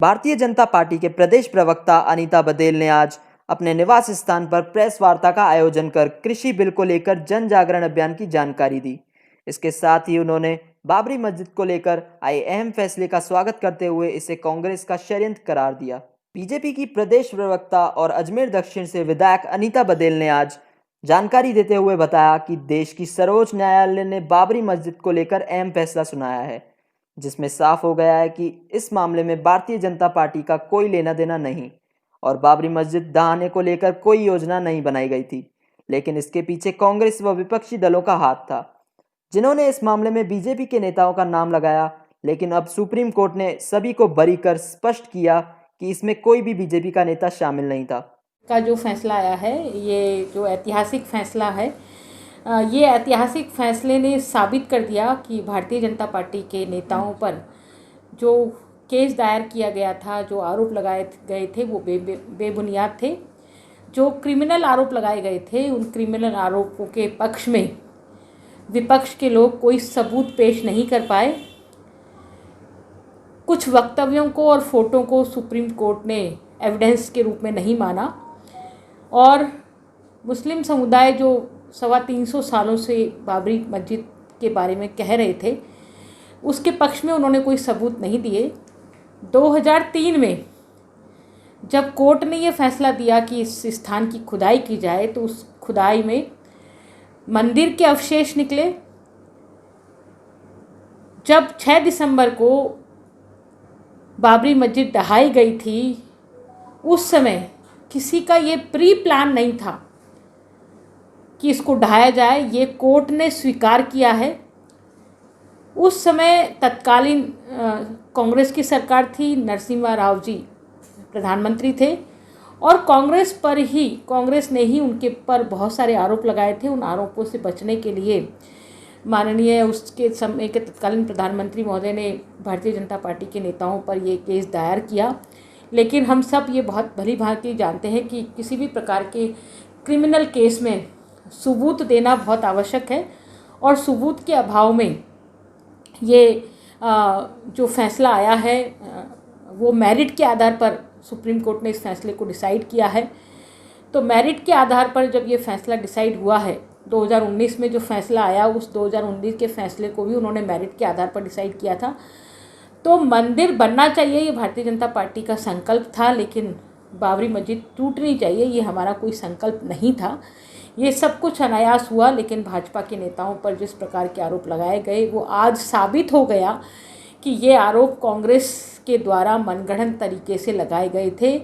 Bharatiya Janata party के प्रदेश प्रवक्ता अनीता बदेल ने आज अपने निवास स्थान पर प्रेस वार्ता का आयोजन कर कृषि बिल को लेकर जन जागरण अभियान की जानकारी दी। इसके साथ ही उन्होंने बाबरी मस्जिद को लेकर आए अहम फैसले का स्वागत करते हुए इसे कांग्रेस का षड्यंत्र करार दिया। बीजेपी की प्रदेश प्रवक्ता और अजमेर दक्षिण से विधायक अनीता बदेल ने आज जानकारी देते हुए बताया कि देश की सर्वोच्च न्यायालय ने बाबरी मस्जिद को लेकर अहम फैसला सुनाया है, जिसमें साफ हो गया है कि इस मामले में भारतीय जनता पार्टी का कोई लेना देना नहीं और बाबरी मस्जिद ढहाने को लेकर कोई योजना नहीं बनाई गई थी, लेकिन इसके पीछे कांग्रेस व विपक्षी दलों का हाथ था, जिन्होंने इस मामले में बीजेपी के नेताओं का नाम लगाया। लेकिन अब सुप्रीम कोर्ट ने सभी को बरी कर स्पष्ट किया कि इसमें कोई भी बीजेपी का नेता शामिल नहीं था। का जो फैसला आया है, ये जो ऐतिहासिक फैसला है, ये ऐतिहासिक फैसले ने साबित कर दिया कि भारतीय जनता पार्टी के नेताओं पर जो केस दायर किया गया था, जो आरोप लगाए गए थे, वो बेबुनियाद थे। जो क्रिमिनल आरोप लगाए गए थे, उन क्रिमिनल आरोपों के पक्ष में विपक्ष के लोग कोई सबूत पेश नहीं कर पाए। कुछ वक्तव्यों को और फोटो को सुप्रीम कोर्ट ने एविडेंस के रूप में नहीं माना और मुस्लिम समुदाय जो 350 सालों से बाबरी मस्जिद के बारे में कह रहे थे, उसके पक्ष में उन्होंने कोई सबूत नहीं दिए। 2003 में जब कोर्ट ने यह फैसला दिया कि इस स्थान की खुदाई की जाए, तो उस खुदाई में मंदिर के अवशेष निकले। जब 6 दिसंबर को बाबरी मस्जिद ढहाई गई थी, उस समय किसी का ये प्री प्लान नहीं था कि इसको ढहाया जाए। ये कोर्ट ने स्वीकार किया है। उस समय तत्कालीन कांग्रेस की सरकार थी, नरसिम्हा राव जी प्रधानमंत्री थे और कांग्रेस ने ही उनके पर बहुत सारे आरोप लगाए थे। उन आरोपों से बचने के लिए माननीय उसके समय के तत्कालीन प्रधानमंत्री महोदय ने भारतीय जनता पार्टी के नेताओं पर ये केस दायर किया। लेकिन हम सब ये बहुत भली भांति जानते हैं कि किसी भी प्रकार के क्रिमिनल केस में सबूत देना बहुत आवश्यक है और सबूत के अभाव में ये जो फैसला आया है, वो मेरिट के आधार पर सुप्रीम कोर्ट ने इस फैसले को डिसाइड किया है। तो मेरिट के आधार पर जब ये फैसला डिसाइड हुआ है, 2019 में जो फैसला आया, उस 2019 के फैसले को भी उन्होंने मेरिट के आधार पर डिसाइड किया था। तो मंदिर बनना चाहिए, ये भारतीय जनता पार्टी का संकल्प था, लेकिन बाबरी मस्जिद टूटनी चाहिए, ये हमारा कोई संकल्प नहीं था। ये सब कुछ अनायास हुआ, लेकिन भाजपा के नेताओं पर जिस प्रकार के आरोप लगाए गए, वो आज साबित हो गया कि ये आरोप कांग्रेस के द्वारा मनगढ़ंत तरीके से लगाए गए थे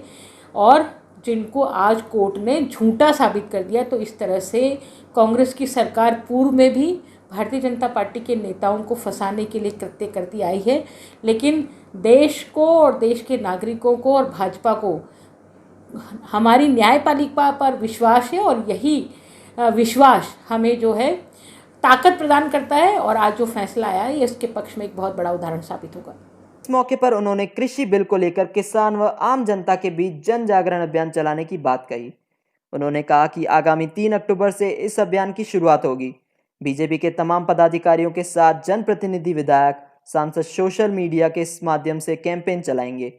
और जिनको आज कोर्ट ने झूठा साबित कर दिया। तो इस तरह से कांग्रेस की सरकार पूर्व में भी भारतीय जनता पार्टी के नेताओं को फंसाने के लिए कृत्य करती आई है, लेकिन देश को और देश के नागरिकों को और भाजपा को हमारी न्यायपालिका पर विश्वास है और यही विश्वास हमें जो है ताकत प्रदान करता है और आज जो फैसला आया है, ये इसके पक्ष में एक बहुत बड़ा उदाहरण साबित होगा। इस मौके पर उन्होंने कृषि बिल को लेकर किसान व आम जनता के बीच जन जागरण अभियान चलाने की बात कही। उन्होंने कहा कि आगामी 3 अक्टूबर से इस अभियान की शुरुआत होगी। बीजेपी के तमाम पदाधिकारियों के साथ जनप्रतिनिधि, विधायक, सांसद सोशल मीडिया के माध्यम से कैंपेन चलाएंगे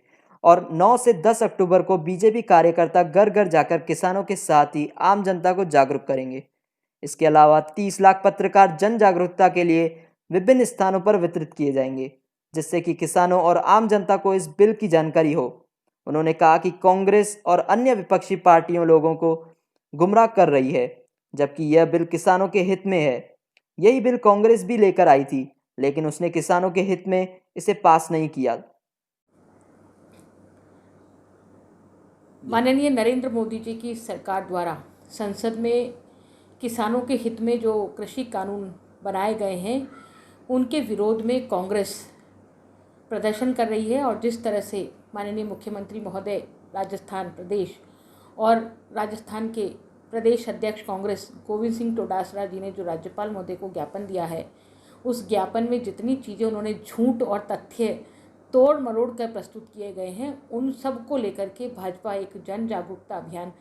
और 9 से 10 अक्टूबर को बीजेपी कार्यकर्ता घर घर जाकर किसानों के साथ ही आम जनता को जागरूक करेंगे। इसके अलावा 30 लाख पत्रकार जन जागरूकता के लिए विभिन्न स्थानों पर वितरित किए जाएंगे, जिससे कि किसानों और आम जनता को इस बिल की जानकारी हो। उन्होंने कहा कि कांग्रेस और अन्य विपक्षी पार्टियों लोगों को गुमराह कर रही है, जबकि यह बिल किसानों के हित में है। यही बिल कांग्रेस भी लेकर आई थी, लेकिन उसने किसानों के हित में इसे पास नहीं किया। माननीय नरेंद्र मोदी जी की सरकार द्वारा संसद में किसानों के हित में जो कृषि कानून बनाए गए हैं, उनके विरोध में कांग्रेस प्रदर्शन कर रही है और जिस तरह से माननीय मुख्यमंत्री महोदय राजस्थान प्रदेश और राजस्थान के प्रदेश अध्यक्ष कांग्रेस गोविंद सिंह डोटासरा जी ने जो राज्यपाल महोदय को ज्ञापन दिया है, उस ज्ञापन में जितनी चीज़ें उन्होंने झूठ और तथ्य तोड़ मरोड़ कर प्रस्तुत किए गए हैं, उन सब को लेकर के भाजपा एक जन जागरूकता अभियान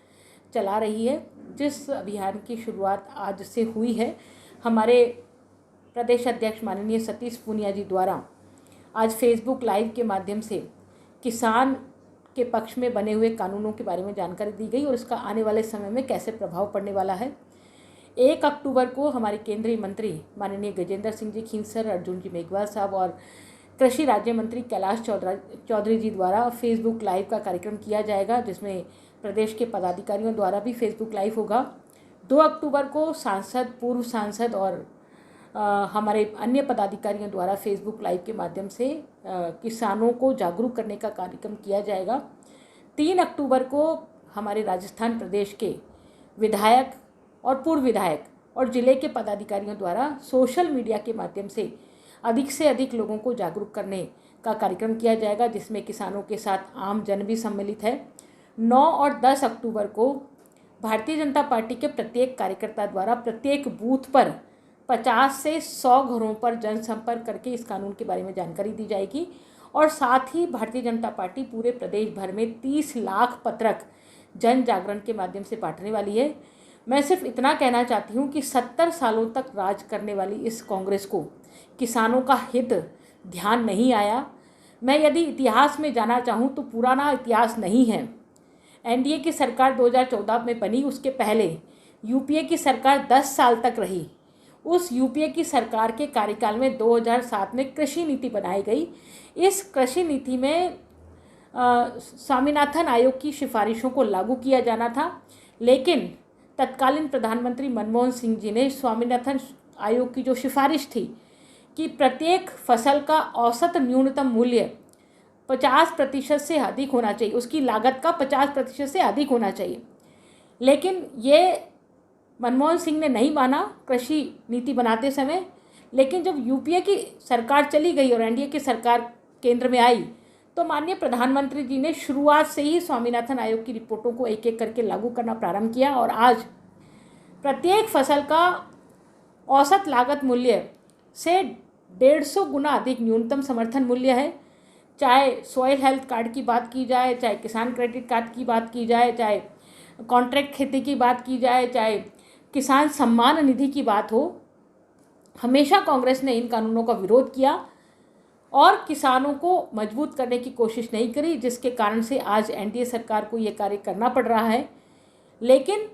चला रही है, जिस अभियान की शुरुआत आज से हुई है। हमारे प्रदेश अध्यक्ष माननीय सतीश पूनिया जी द्वारा आज फेसबुक लाइव के माध्यम से किसान के पक्ष में बने हुए कानूनों के बारे में जानकारी दी गई और इसका आने वाले समय में कैसे प्रभाव पड़ने वाला है। 1 अक्टूबर को हमारे केंद्रीय मंत्री माननीय गजेंद्र सिंह जी खींवसर, अर्जुन जी मेघवाल साहब और कृषि राज्य मंत्री कैलाश चौधरी जी द्वारा फेसबुक लाइव का कार्यक्रम किया जाएगा, जिसमें प्रदेश के पदाधिकारियों द्वारा भी फेसबुक लाइव होगा। 2 अक्टूबर को सांसद, पूर्व सांसद और हमारे अन्य पदाधिकारियों द्वारा फेसबुक लाइव के माध्यम से किसानों को जागरूक करने का कार्यक्रम किया जाएगा। 3 अक्टूबर को हमारे राजस्थान प्रदेश के विधायक और पूर्व विधायक और जिले के पदाधिकारियों द्वारा सोशल मीडिया के माध्यम से अधिक लोगों को जागरूक करने का कार्यक्रम किया जाएगा, जिसमें किसानों के साथ आम जन भी सम्मिलित है। 9 और 10 अक्टूबर को भारतीय जनता पार्टी के प्रत्येक कार्यकर्ता द्वारा प्रत्येक बूथ पर 50 से 100 घरों पर जनसंपर्क करके इस कानून के बारे में जानकारी दी जाएगी और साथ ही भारतीय जनता पार्टी पूरे प्रदेश भर में 30 लाख पत्रक जन जागरण के माध्यम से बांटने वाली है। मैं सिर्फ इतना कहना चाहती हूँ कि 70 सालों तक राज करने वाली इस कांग्रेस को किसानों का हित ध्यान नहीं आया। मैं यदि इतिहास में जाना चाहूँ तो पुराना इतिहास नहीं है। एनडीए की सरकार 2014 में बनी, उसके पहले यूपीए की सरकार 10 साल तक रही। उस यूपीए की सरकार के कार्यकाल में 2007 में कृषि नीति बनाई गई। इस कृषि नीति में स्वामीनाथन आयोग की सिफारिशों को लागू किया जाना था, लेकिन तत्कालीन प्रधानमंत्री मनमोहन सिंह जी ने स्वामीनाथन आयोग की जो सिफारिश थी कि प्रत्येक फसल का औसत न्यूनतम मूल्य 50% से अधिक होना चाहिए, उसकी लागत का 50% से अधिक होना चाहिए, लेकिन ये मनमोहन सिंह ने नहीं माना कृषि नीति बनाते समय। लेकिन जब यूपीए की सरकार चली गई और एनडीए की सरकार केंद्र में आई तो माननीय प्रधानमंत्री जी ने शुरुआत से ही स्वामीनाथन आयोग की रिपोर्टों को एक एक करके लागू करना प्रारंभ किया और आज प्रत्येक फसल का औसत लागत मूल्य से 150 गुना अधिक न्यूनतम समर्थन मूल्य है। चाहे सॉइल हेल्थ कार्ड की बात की जाए, चाहे किसान क्रेडिट कार्ड की बात की जाए, चाहे कॉन्ट्रैक्ट खेती की बात की जाए, चाहे किसान सम्मान निधि की बात हो, हमेशा कांग्रेस ने इन कानूनों का विरोध किया और किसानों को मजबूत करने की कोशिश नहीं करी, जिसके कारण से आज एनडीए सरकार को ये कार्य करना पड़ रहा है। लेकिन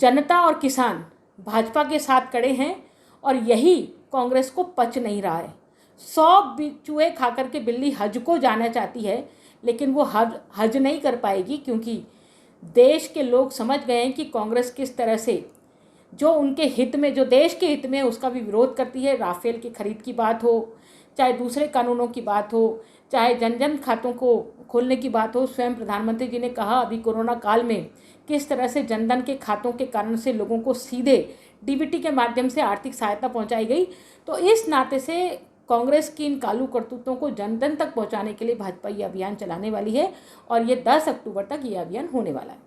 जनता और किसान भाजपा के साथ खड़े हैं और यही कांग्रेस को पच नहीं रहा है। 100 चूहे खाकर के बिल्ली हज को जाना चाहती है, लेकिन वो हज नहीं कर पाएगी, क्योंकि देश के लोग समझ गए हैं कि कांग्रेस किस तरह से जो उनके हित में, जो देश के हित में, उसका भी विरोध करती है। राफेल की खरीद की बात हो, चाहे दूसरे कानूनों की बात हो, चाहे जन जन खातों को खोलने की बात हो। स्वयं प्रधानमंत्री जी ने कहा अभी कोरोना काल में किस तरह से जनधन के खातों के कारण से लोगों को सीधे डीबीटी के माध्यम से आर्थिक सहायता पहुंचाई गई। तो इस नाते से कांग्रेस की इन कालू करतूतों को जन जन तक पहुंचाने के लिए भाजपा ये अभियान चलाने वाली है और ये 10 अक्टूबर तक ये अभियान होने वाला है।